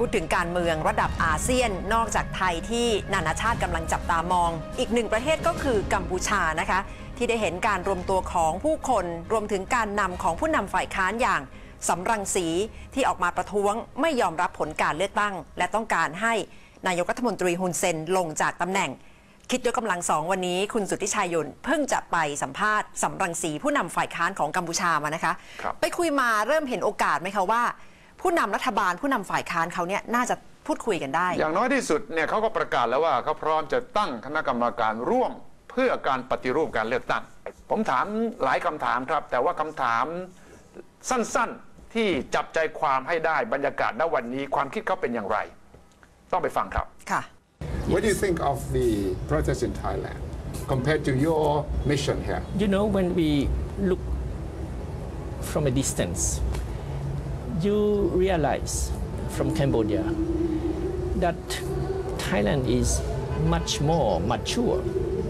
พูดถึงการเมืองระดับอาเซียนนอกจากไทยที่นานาชาติกำลังจับตามองอีกหนึ่งประเทศก็คือกัมพูชานะคะที่ได้เห็นการรวมตัวของผู้คนรวมถึงการนำของผู้นำฝ่ายค้านอย่างสำรังสีที่ออกมาประท้วงไม่ยอมรับผลการเลือกตั้งและต้องการให้นายกรัฐมนตรีฮุนเซนลงจากตำแหน่งคิดยกกำลัง2วันนี้คุณสุทธิชัยยนต์เพิ่งจะไปสัมภาษณ์สำรังสีผู้นำฝ่ายค้านของกัมพูชามานะคะไปคุยมาเริ่มเห็นโอกาสไหมคะว่าผู้นำรัฐบาลผู้นำฝ่ายค้านเขาเนี่ยน่าจะพูดคุยกันได้อย่างน้อยที่สุดเนี่ยเขาก็ประกาศแล้วว่าเขาพร้อมจะตั้งคณะกรรมการร่วมเพื่อการปฏิรูปการเลือกตั้งผมถามหลายคำถามครับแต่ว่าคำถามสั้นๆที่จับใจความให้ได้บรรยากาศณวันนี้ความคิดเขาเป็นอย่างไรต้องไปฟังครับค่ะ What do you think of the protest in Thailand compared to your mission here? You know, when we look from a distance, you realize from Cambodia that Thailand is much more mature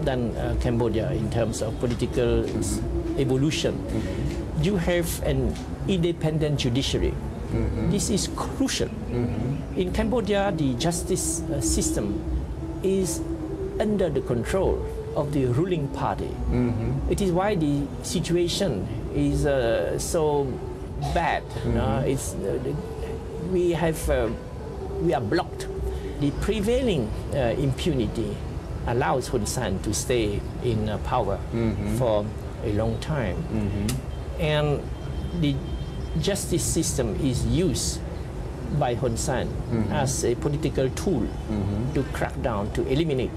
than Cambodia in terms of political evolution. You have an independent judiciary. This is crucial. In Cambodia, the justice system is under the control of the ruling party. It is why the situation is so bad. We are blocked. The prevailing impunity allows Hun Sen to stay in power for a long time. And the justice system is used by Hun Sen as a political tool to crack down, to eliminate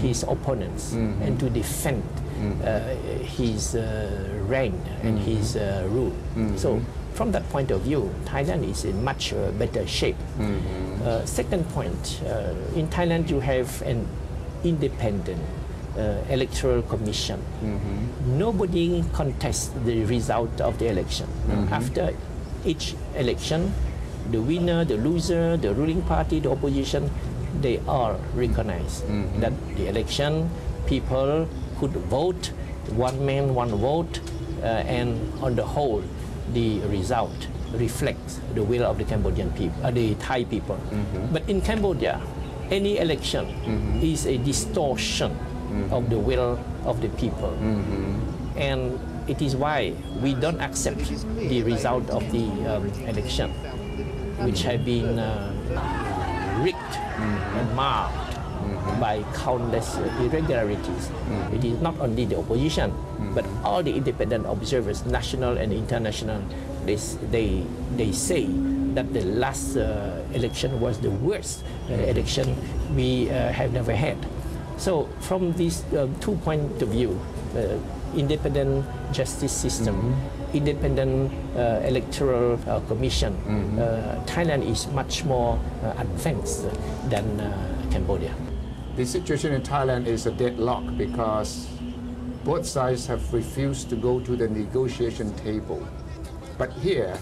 his opponents and to defend his reign and his rule. So from that point of view, Thailand is in much better shape. Second point, in Thailand you have an independent electoral commission. Nobody contests the result of the election. After each election, the winner, the loser, the ruling party, the opposition, they all recognize that the election, people could vote, one man, one vote, and on the whole, the result reflects the will of the Cambodian people, the Thai people. But in Cambodia, any election is a distortion of the will of the people. And it is why we don't accept the result of the election, which have been rigged and marked by countless irregularities. It is not only the opposition, but all the independent observers, national and international, they say that the last election was the worst election we have never had. So from these 2 points of view, independent justice system, independent electoral commission, Thailand is much more advanced than Cambodia. The situation in Thailand is a deadlock because both sides have refused to go to the negotiation table. But here,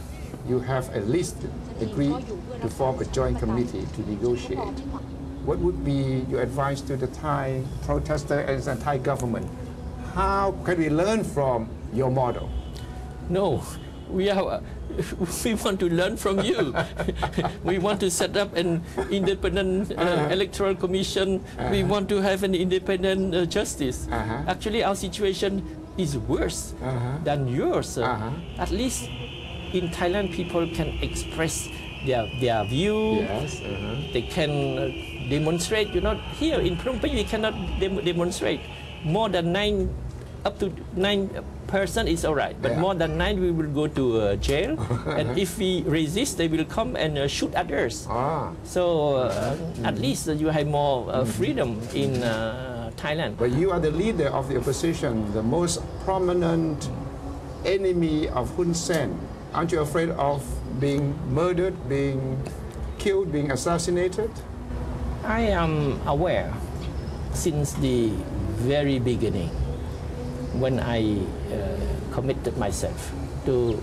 you have at least agreed to form a joint committee to negotiate. What would be your advice to the Thai protesters and the Thai government? How can we learn from your model? No, we want to learn from you. We want to set up an independent electoral commission. We want to have an independent justice. Actually, our situation is worse than yours. At least in Thailand, people can express their view. Yes. They can demonstrate. You know, here in Phnom Penh, we cannot demonstrate. More than 9% is all right, but more than 9 we will go to jail, and if we resist, they will come and shoot others. So at least you have more freedom in Thailand. But you are the leader of the opposition, the most prominent enemy of Hun Sen. Aren't you afraid of being murdered, being killed, being assassinated? I am aware since the very beginning when I committed myself to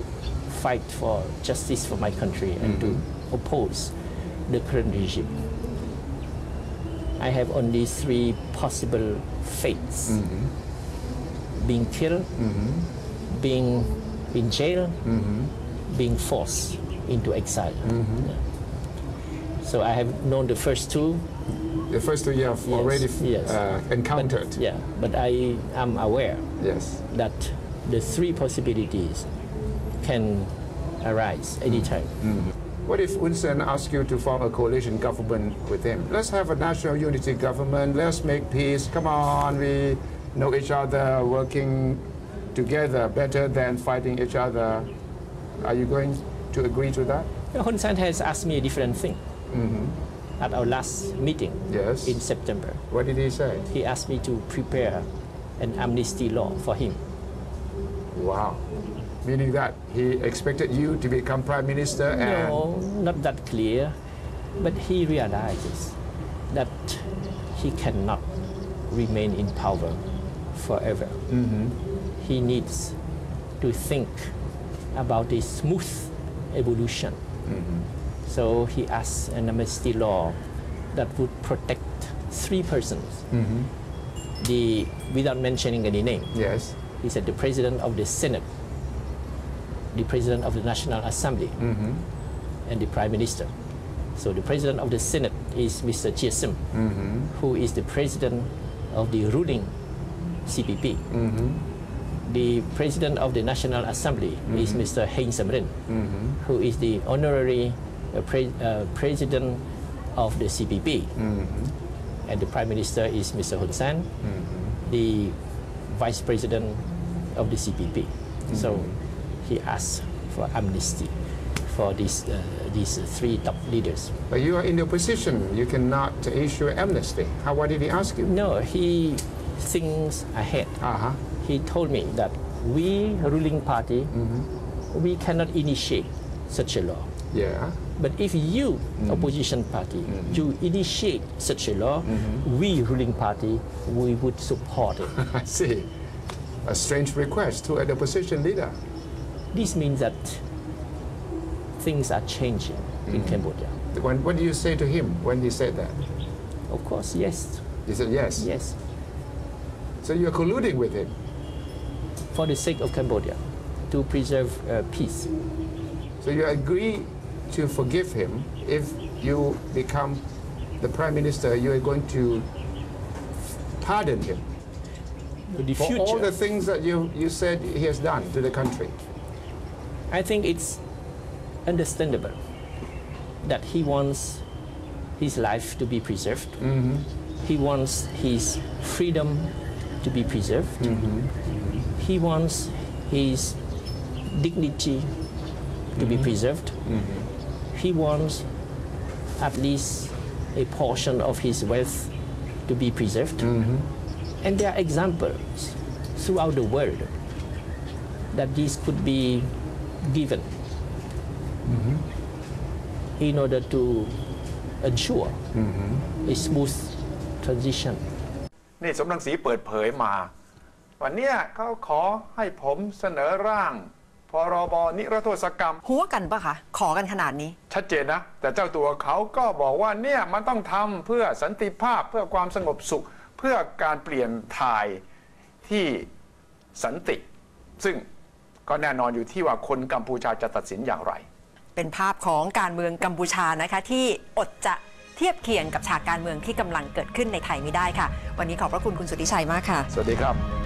fight for justice for my country and to oppose the current regime. I have only 3 possible fates: being killed, being in jail, being forced into exile. So I have known the first two. The first 2 you have already encountered. But I am aware that the three possibilities can arise anytime. What if Hun Sen asks you to form a coalition government with him? Let's have a national unity government. Let's make peace. Come on, we know each other, working together better than fighting each other. Are you going to agree to that? Hun Sen has asked me a different thing at our last meeting in September. What did he say? He asked me to prepare an amnesty law for him. Wow. Meaning that he expected you to become prime minister and... No, not that clear. But he realizes that he cannot remain in power forever. He needs to think about a smooth evolution. So he asked an amnesty law that would protect three persons. Without mentioning any name. He said the president of the Senate, the president of the National Assembly, and the prime minister. So the president of the Senate is Mr. Chia Sim, who is the president of the ruling CPP. The president of the National Assembly is Mr. Heng Samrin, who is the honorary president of the CPP. And the prime minister is Mr. Hun Sen, the vice president of the CPP. So he asked for amnesty for these three top leaders. But you are in the opposition. You cannot issue amnesty. What did he ask you? No, he thinks ahead. He told me that we, ruling party, we cannot initiate such a law. But if you, opposition party, you initiate such a law, we, ruling party, we would support it. I see. A strange request to an opposition leader. This means that things are changing in Cambodia. What do you say to him when he said that? Of course, yes. He said yes? Yes. So you're colluding with him? For the sake of Cambodia, to preserve peace. So you agree to forgive him if you become the prime minister, you are going to pardon him for all the things that you said he has done to the country. I think it's understandable that he wants his life to be preserved. He wants his freedom to be preserved. He wants his dignity to be preserved. He wants at least a portion of his wealth to be preserved. And there are examples throughout the world that this could be given in order to ensure a smooth transition. นี่สมรังสีเปิดเผยมาวันนี้เขาขอให้ผมเสนอร่างพรบนิรโทษกรรมหัวกันปะคะขอกันขนาดนี้ชัดเจนนะแต่เจ้าตัวเขาก็บอกว่าเนี่ยมันต้องทำเพื่อสันติภาพเพื่อความสงบสุขเพื่อการเปลี่ยนถ่ายที่สันติซึ่งก็แน่นอนอยู่ที่ว่าคนกัมพูชาจะตัดสินอย่างไรเป็นภาพของการเมืองกัมพูชานะคะที่อดจะเทียบเคียงกับฉากการเมืองที่กำลังเกิดขึ้นในไทยไม่ได้ค่ะวันนี้ขอบพระคุณคุณสุทธิชัยมากค่ะสวัสดีครับ